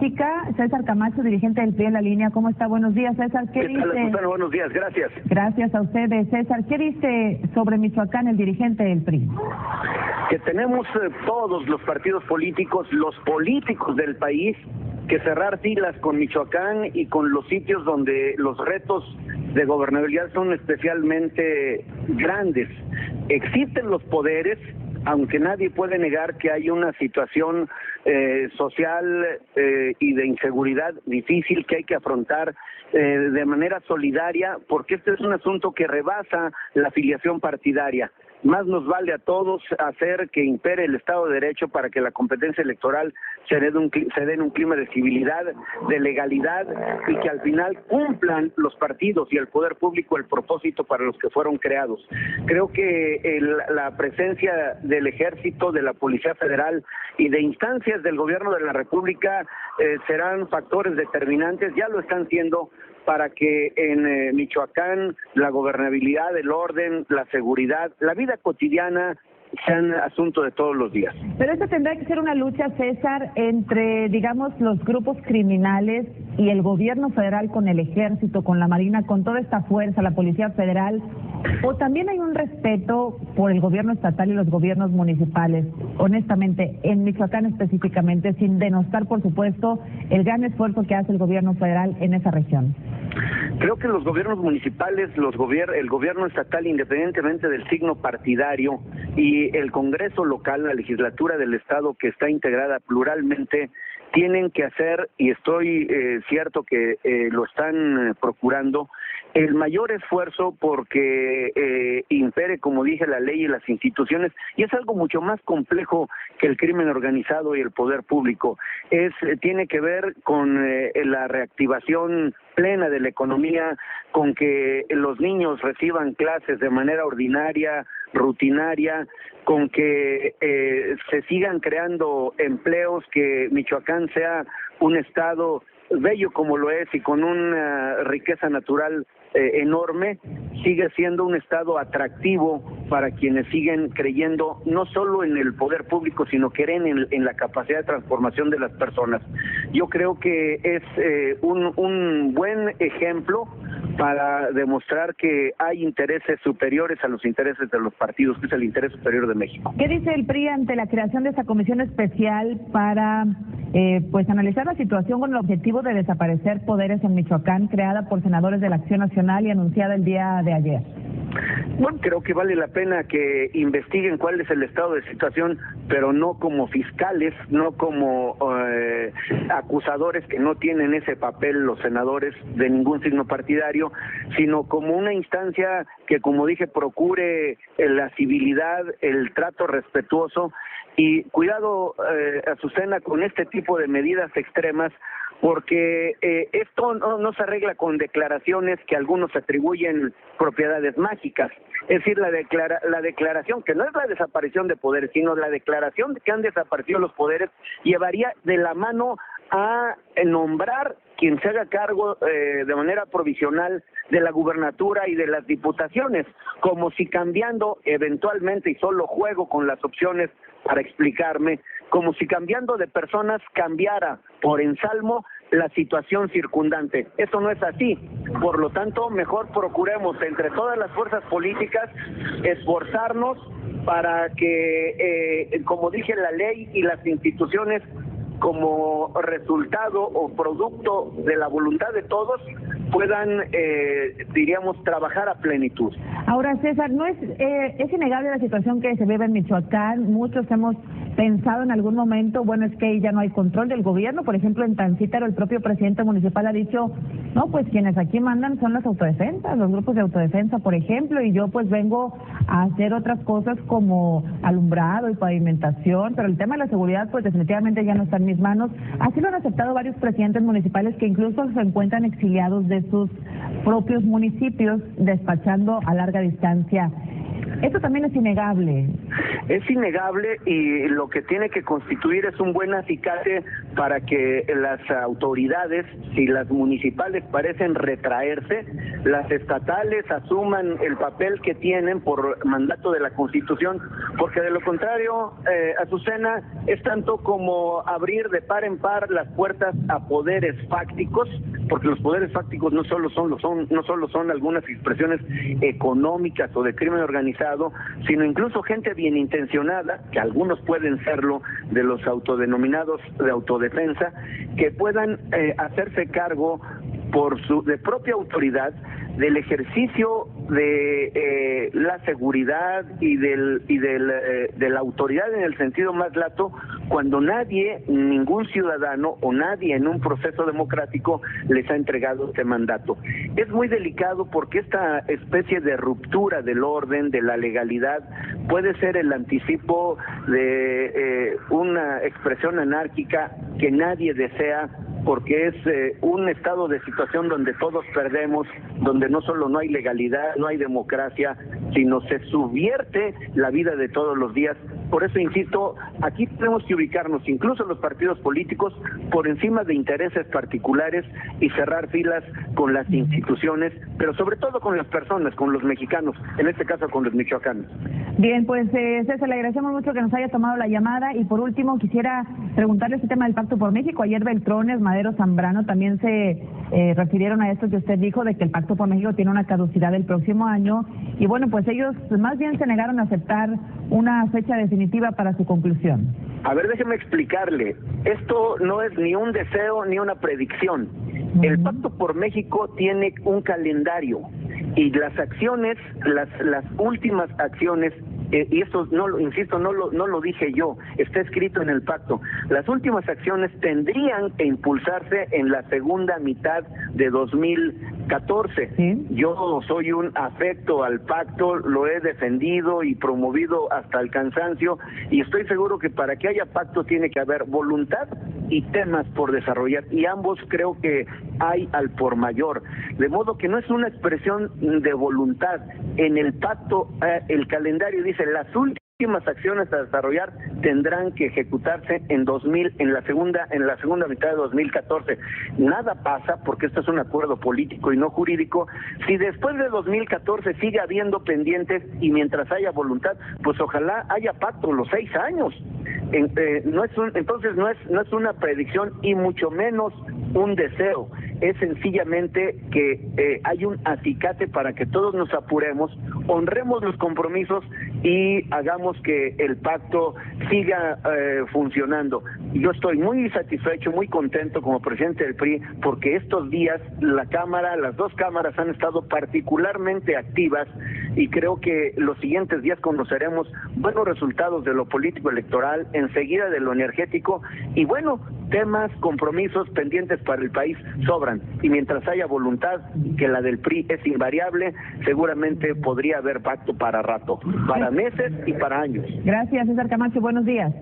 Política, César Camacho, dirigente del PRI en la línea. ¿Cómo está? Buenos días, César. ¿Qué tal, Susana? Buenos días, gracias. Gracias a ustedes, César. ¿Qué dice sobre Michoacán el dirigente del PRI? Que tenemos todos los partidos políticos, los políticos del país, que cerrar filas con Michoacán y con los sitios donde los retos de gobernabilidad son especialmente grandes. Existen los poderes, aunque nadie puede negar que hay una situación social y de inseguridad difícil que hay que afrontar de manera solidaria, porque este es un asunto que rebasa la afiliación partidaria. Más nos vale a todos hacer que impere el Estado de Derecho para que la competencia electoral se dé en un clima de civilidad, de legalidad, y que al final cumplan los partidos y el poder público el propósito para los que fueron creados. Creo que la presencia del Ejército, de la Policía Federal y de instancias del Gobierno de la República serán factores determinantes, ya lo están siendo, para que en Michoacán la gobernabilidad, el orden, la seguridad, la vida cotidiana sean asunto de todos los días. Pero esto tendrá que ser una lucha, César, entre, digamos, los grupos criminales y el gobierno federal con el Ejército, con la Marina, con toda esta fuerza, la Policía Federal, o también hay un respeto por el gobierno estatal y los gobiernos municipales, honestamente, en Michoacán específicamente, sin denostar, por supuesto, el gran esfuerzo que hace el gobierno federal en esa región. Creo que los gobiernos municipales, el gobierno estatal, independientemente del signo partidario, y el Congreso local, la legislatura del Estado, que está integrada pluralmente, tienen que hacer, y estoy cierto que lo están procurando, el mayor esfuerzo porque impere, como dije, la ley y las instituciones, y es algo mucho más complejo que el crimen organizado y el poder público. Tiene que ver con la reactivación plena de la economía, con que los niños reciban clases de manera ordinaria, rutinaria, con que se sigan creando empleos, que Michoacán sea un estado bello como lo es y con una riqueza natural enorme, sigue siendo un estado atractivo para quienes siguen creyendo no solo en el poder público, sino que creen en la capacidad de transformación de las personas. Yo creo que es un buen ejemplo para demostrar que hay intereses superiores a los intereses de los partidos, que es el interés superior de México. ¿Qué dice el PRI ante la creación de esta comisión especial para analizar la situación con el objetivo de desaparecer poderes en Michoacán, creada por senadores de la Acción Nacional y anunciada el día de ayer? Bueno, creo que vale la pena que investiguen cuál es el estado de situación, pero no como fiscales, no como acusadores, que no tienen ese papel los senadores de ningún signo partidario, sino como una instancia que, como dije, procure la civilidad, el trato respetuoso. Y cuidado, Azucena, con este tipo de medidas extremas, porque esto no se arregla con declaraciones que algunos atribuyen propiedades mágicas. Es decir, la declaración, que no es la desaparición de poderes, sino la declaración de que han desaparecido los poderes, llevaría de la mano a nombrar quien se haga cargo de manera provisional de la gubernatura y de las diputaciones, como si cambiando eventualmente, y solo juego con las opciones para explicarme, como si cambiando de personas cambiara por ensalmo la situación circundante. Eso no es así. Por lo tanto, mejor procuremos entre todas las fuerzas políticas esforzarnos para que, como dije, la ley y las instituciones, como resultado o producto de la voluntad de todos, puedan, diríamos, trabajar a plenitud. Ahora, César, no es innegable la situación que se vive en Michoacán. Muchos hemos pensado en algún momento, bueno, es que ya no hay control del gobierno. Por ejemplo, en Tancítaro el propio presidente municipal ha dicho, no, pues quienes aquí mandan son las autodefensas, los grupos de autodefensa, por ejemplo, y yo pues vengo a hacer otras cosas como alumbrado y pavimentación, pero el tema de la seguridad pues definitivamente ya no está en mis manos. Así lo han aceptado varios presidentes municipales que incluso se encuentran exiliados de sus propios municipios, despachando a larga distancia. Esto también es innegable. Es innegable, y lo que tiene que constituir es un buen acicate para que las autoridades, si las municipales parecen retraerse, las estatales asuman el papel que tienen por mandato de la Constitución, porque de lo contrario, Azucena, es tanto como abrir de par en par las puertas a poderes fácticos, porque los poderes fácticos no solo son algunas expresiones económicas o de crimen organizado, sino incluso gente bien intencionada, que algunos pueden serlo, de los autodenominados de autodefensa, que puedan hacerse cargo de propia autoridad del ejercicio de la seguridad y de la autoridad en el sentido más lato, cuando nadie, ningún ciudadano o nadie en un proceso democrático les ha entregado este mandato. Es muy delicado porque esta especie de ruptura del orden, de la legalidad, puede ser el anticipo de una expresión anárquica que nadie desea, porque es un estado de situación donde todos perdemos, donde no solo no hay legalidad, no hay democracia, sino se subvierte la vida de todos los días. Por eso insisto, aquí tenemos que ubicarnos, incluso los partidos políticos, por encima de intereses particulares y cerrar filas con las instituciones, pero sobre todo con las personas, con los mexicanos, en este caso con los michoacanos. Bien, pues César, le agradecemos mucho que nos haya tomado la llamada y por último quisiera preguntarle este tema del Pacto por México. Ayer Beltrones, Madero, Zambrano también se refirieron a esto que usted dijo de que el Pacto por México tiene una caducidad el próximo año y bueno, pues ellos más bien se negaron a aceptar una fecha definitiva para su conclusión. A ver, déjeme explicarle. Esto no es ni un deseo ni una predicción. El Pacto por México tiene un calendario y las acciones, las últimas acciones, y esto no lo insisto, no lo dije yo, está escrito en el pacto. Las últimas acciones tendrían que impulsarse en la segunda mitad de 2014. ¿Sí? Yo soy un afecto al pacto, lo he defendido y promovido hasta el cansancio, y estoy seguro que para que haya pacto tiene que haber voluntad y temas por desarrollar, y ambos creo que hay al por mayor. De modo que no es una expresión de voluntad. En el pacto, el calendario dice las últimas acciones a desarrollar tendrán que ejecutarse en la segunda mitad de 2014. Nada pasa, porque esto es un acuerdo político y no jurídico, si después de 2014 sigue habiendo pendientes y mientras haya voluntad, pues ojalá haya pacto los 6 años. Entonces no es una predicción y mucho menos un deseo, es sencillamente que hay un acicate para que todos nos apuremos, honremos los compromisos y hagamos que el pacto siga funcionando. Yo estoy muy satisfecho, muy contento como presidente del PRI, porque estos días las dos cámaras han estado particularmente activas y creo que los siguientes días conoceremos buenos resultados de lo político electoral, enseguida de lo energético y bueno, temas, compromisos pendientes para el país sobran, y mientras haya voluntad, que la del PRI es invariable, seguramente podría haber pacto para rato, para meses y para años. Gracias, César Camacho, buenos días.